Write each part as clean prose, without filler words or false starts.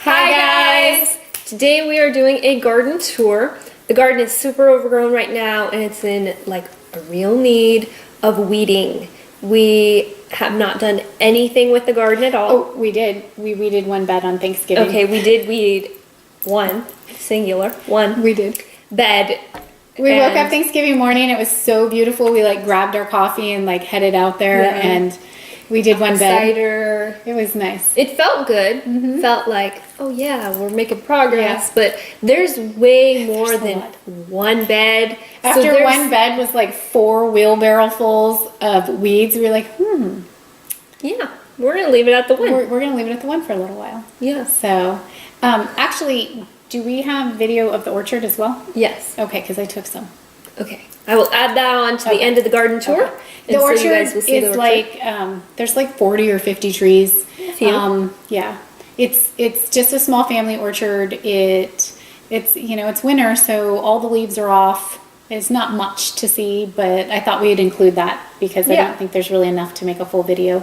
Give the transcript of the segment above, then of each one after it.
Hi guys! Today we are doing a garden tour. The garden is super overgrown right now and it's in like a real need of weeding. We have not done anything with the garden at all. Oh, we did. We weeded one bed on Thanksgiving. Okay, we did weed one, singular, one We did. bed. We woke up And- Thanksgiving morning. It was so beautiful. We like grabbed our coffee and like headed out there Yeah. and we did one bed. Cider. It was nice. It felt good. Felt like, oh yeah, we're making progress. Yeah. But there's way more There's a than lot. one bed. So After there's- one bed was like 4 wheelbarrowfuls of weeds, we were like, Yeah, we're gonna leave it at the one. we're going to leave it at the one for a little while. Yes. So, actually, do we have video of the orchard as well? Yes. Okay, because I took some. Okay. I will add that on to the Okay. end of the garden tour. Okay. and The so orchard you guys will see the is orchard. like there's like 40 or 50 trees. Few. Yeah, it's just a small family orchard. It's it's winter, so all the leaves are off. It's not much to see, but I thought we'd include that because I Yeah. don't think there's really enough to make a full video.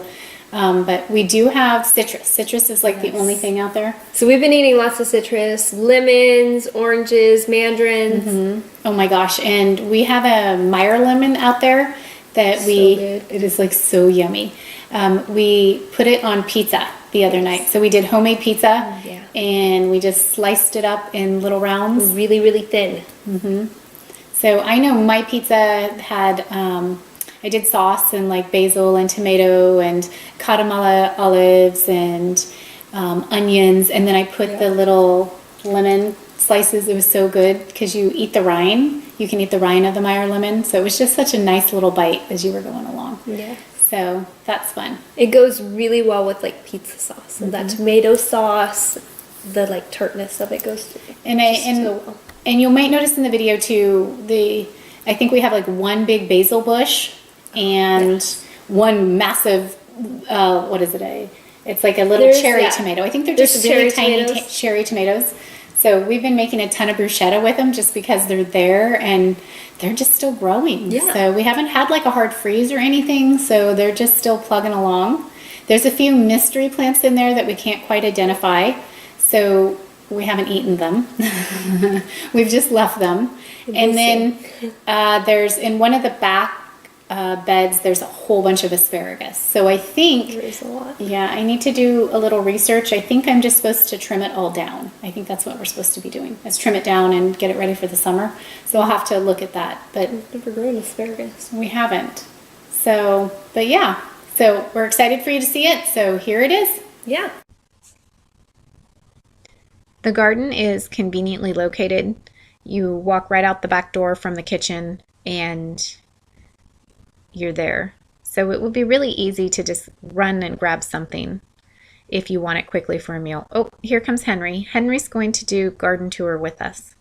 But we do have citrus. Citrus is like the only thing out there. So we've been eating lots of citrus, lemons, oranges, mandarins. Oh my gosh! And we have a Meyer lemon out there that So it good. is like so yummy. We put it on pizza the other night. So we did homemade pizza, yeah. and we just sliced it up in little rounds. Really, really thin. So I know my pizza had I did sauce and like basil and tomato and katamala olives and onions, and then I put the little lemon slices. It was so good because you eat the rind. You can eat the rind of the Meyer lemon. So it was just such a nice little bite as you were going along. Yeah. So that's fun. It goes really well with like pizza sauce. And that tomato sauce, the like tartness of it goes And so well. and you might notice in the video too, I think we have like one big basil bush and one massive what is it? It's like a little There's- cherry yeah. tomato. I think they're There's just really cherry tiny tomatoes. cherry tomatoes. So we've been making a ton of bruschetta with them just because they're there and they're just still growing. Yeah. So we haven't had like a hard freeze or anything, so they're just still plugging along. There's a few mystery plants in there that we can't quite identify, so we haven't eaten them. We've just left them. And then there's in one of the back beds, there's a whole bunch of asparagus. So I think There's a lot. yeah, I need to do a little research. I think I'm just supposed to trim it all down. I think that's what we're supposed to be doing, is trim it down and get it ready for the summer. So I'll have to look at that, but I've never grown asparagus. we haven't. So, but yeah, so we're excited for you to see it. So here it is. Yeah. The garden is conveniently located. You walk right out the back door from the kitchen and you're there. So it would be really easy to just run and grab something if you want it quickly for a meal. Oh, here comes Henry. Henry's going to do garden tour with us.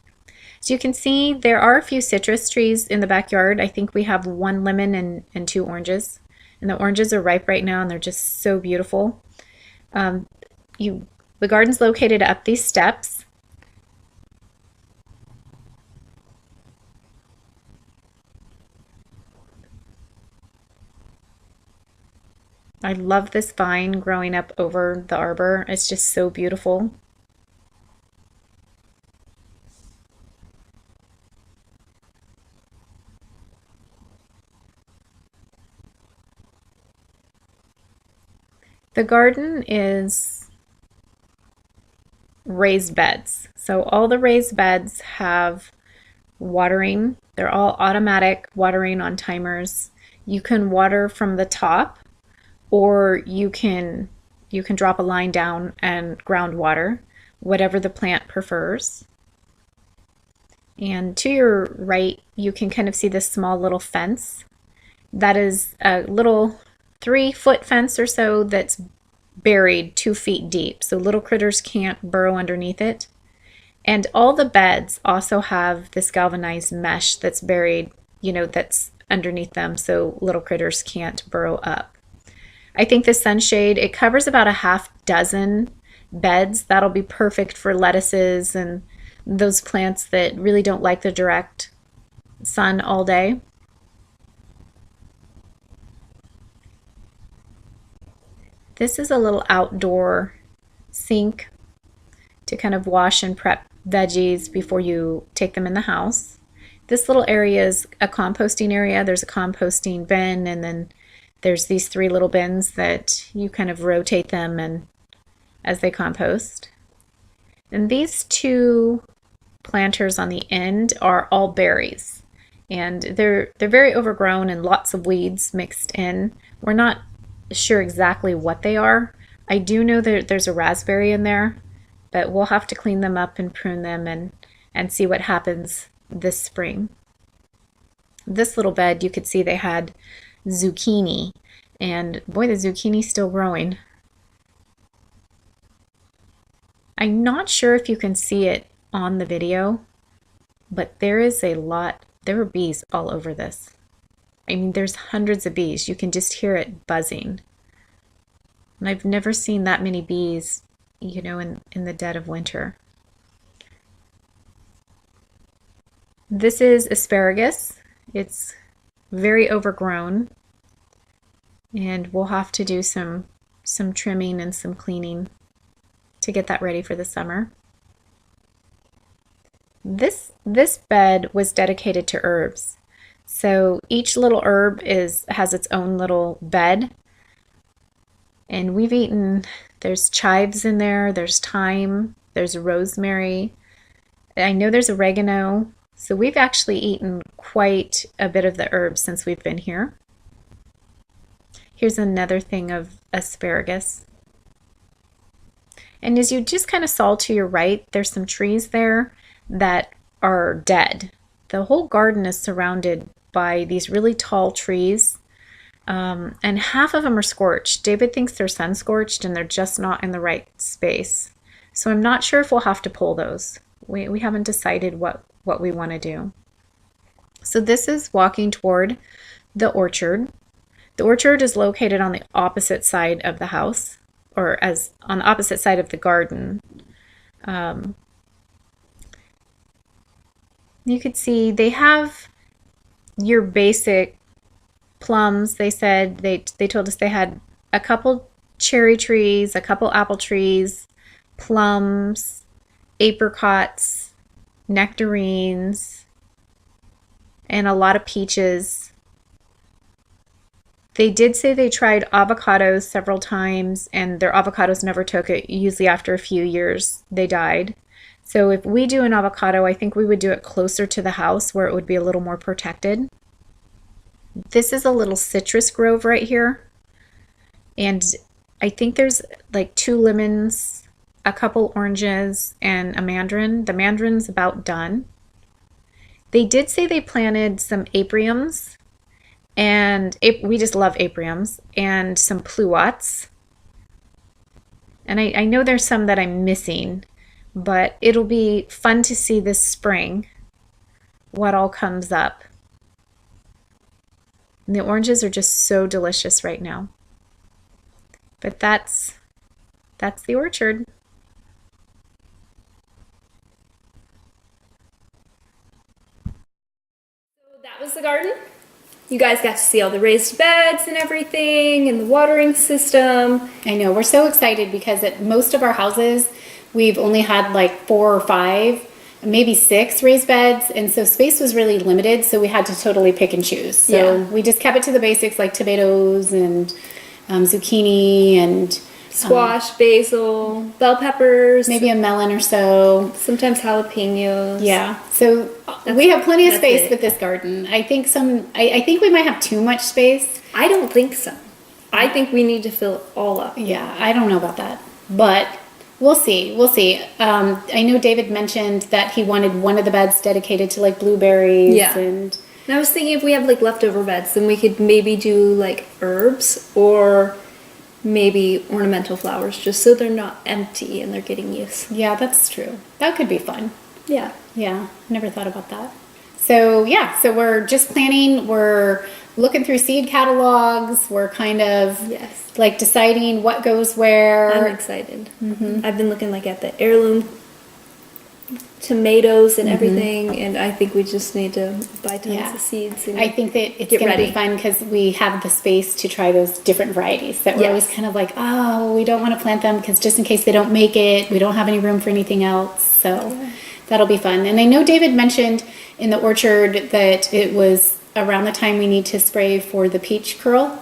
So you can see there are a few citrus trees in the backyard. I think we have 1 lemon and 2 oranges. And the oranges are ripe right now and they're just so beautiful. The garden's located up these steps. I love this vine growing up over the arbor. It's just so beautiful. The garden is raised beds. So all the raised beds have watering. They're all automatic watering on timers. You can water from the top, or you can drop a line down and ground water, whatever the plant prefers. And to your right, you can kind of see this small little fence. That is a little 3-foot fence or so that's buried 2 feet deep, so little critters can't burrow underneath it. And all the beds also have this galvanized mesh that's buried, that's underneath them, so little critters can't burrow up. I think the sunshade, it covers about a half dozen beds. That'll be perfect for lettuces and those plants that really don't like the direct sun all day. This is a little outdoor sink. to kind of wash and prep veggies before you take them in the house. This little area is a composting area. There's a composting bin, and then there's these 3 little bins that you kind of rotate them and as they compost. And these 2 planters on the end are all berries, and they're very overgrown and lots of weeds mixed in. We're not sure exactly what they are. I do know that there's a raspberry in there, but we'll have to clean them up and prune them and see what happens this spring. This little bed, you could see they had zucchini, and boy, the zucchini's still growing. I'm not sure if you can see it on the video, but there are bees all over this. I mean, there's hundreds of bees. You can just hear it buzzing. And I've never seen that many bees, you know, in the dead of winter. This is asparagus. It's very overgrown, and we'll have to do some trimming and some cleaning to get that ready for the summer. This bed was dedicated to herbs. So each little herb has its own little bed. And we've eaten, there's chives in there, there's thyme, there's rosemary. I know there's oregano. So we've actually eaten quite a bit of the herbs since we've been here. Here's another thing of asparagus. And as you just kind of saw to your right, there's some trees there that are dead. The whole garden is surrounded by these really tall trees, and half of them are scorched. David thinks they're sun scorched and they're just not in the right space. So I'm not sure if we'll have to pull those. We haven't decided what we want to do. So this is walking toward the orchard. The orchard is located on the opposite side of the house, or as on the opposite side of the garden. You could see they have your basic plums. They said they told us they had a couple cherry trees, a couple apple trees, plums, apricots, nectarines, and a lot of peaches. They did say they tried avocados several times, and their avocados never took it. Usually after a few years, they died. So if we do an avocado, I think we would do it closer to the house where it would be a little more protected. This is a little citrus grove right here. And I think there's like 2 lemons, a couple oranges, and a mandarin. The mandarin's about done. They did say they planted some apriums, and we just love apriums, and some pluots. And I know there's some that I'm missing, but it'll be fun to see this spring what all comes up. And the oranges are just so delicious right now. But that's the orchard. So that was the garden. You guys got to see all the raised beds and everything, and the watering system. I know, we're so excited because at most of our houses, we've only had like 4 or 5, maybe 6 raised beds, and so space was really limited, so we had to totally pick and choose. So we just kept it to the basics, like tomatoes and zucchini and Squash, basil, bell peppers, maybe a melon or so. sometimes jalapenos. Yeah, so we have plenty of that's space it. with this garden. I think I think we might have too much space. I don't think so. I think we need to fill it all up. Yeah, I don't know about that, but we'll see. We'll see. I know David mentioned that he wanted one of the beds dedicated to like blueberries. Yeah. And I was thinking if we have like leftover beds, then we could maybe do like herbs or maybe ornamental flowers, just so they're not empty and they're getting use. yeah, that's true. That could be fun. Yeah. Yeah, never thought about that. So yeah, so we're just planning. We're looking through seed catalogs. We're kind of Yes. like deciding what goes where. I'm excited. I've been looking like at the heirloom tomatoes and everything, and I think we just need to buy tons Yeah. of seeds. And I think that it's Get going to be ready. fun because we have the space to try those different varieties that we're always Yes. kind of like, oh, we don't want to plant them because just in case they don't make it, we don't have any room for anything else. So that'll be fun. And I know David mentioned in the orchard that it was around the time we need to spray for the peach curl,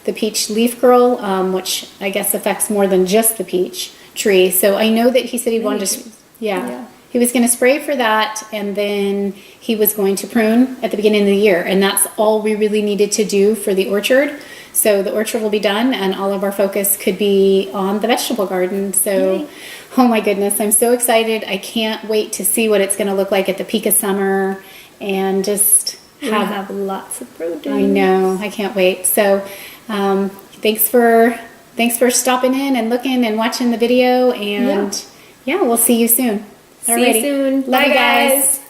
the peach leaf curl, which I guess affects more than just the peach tree. So I know that he said he wanted to, yeah. He was going to spray for that, and then he was going to prune at the beginning of the year, and that's all we really needed to do for the orchard. So the orchard will be done, and all of our focus could be on the vegetable garden. So, oh my goodness, I'm so excited. I can't wait to see what it's going to look like at the peak of summer, and just we'll have lots of produce. I know, I can't wait. So, thanks for stopping in and looking and watching the video, and yeah, we'll see you soon. See you soon. Love Bye, you guys.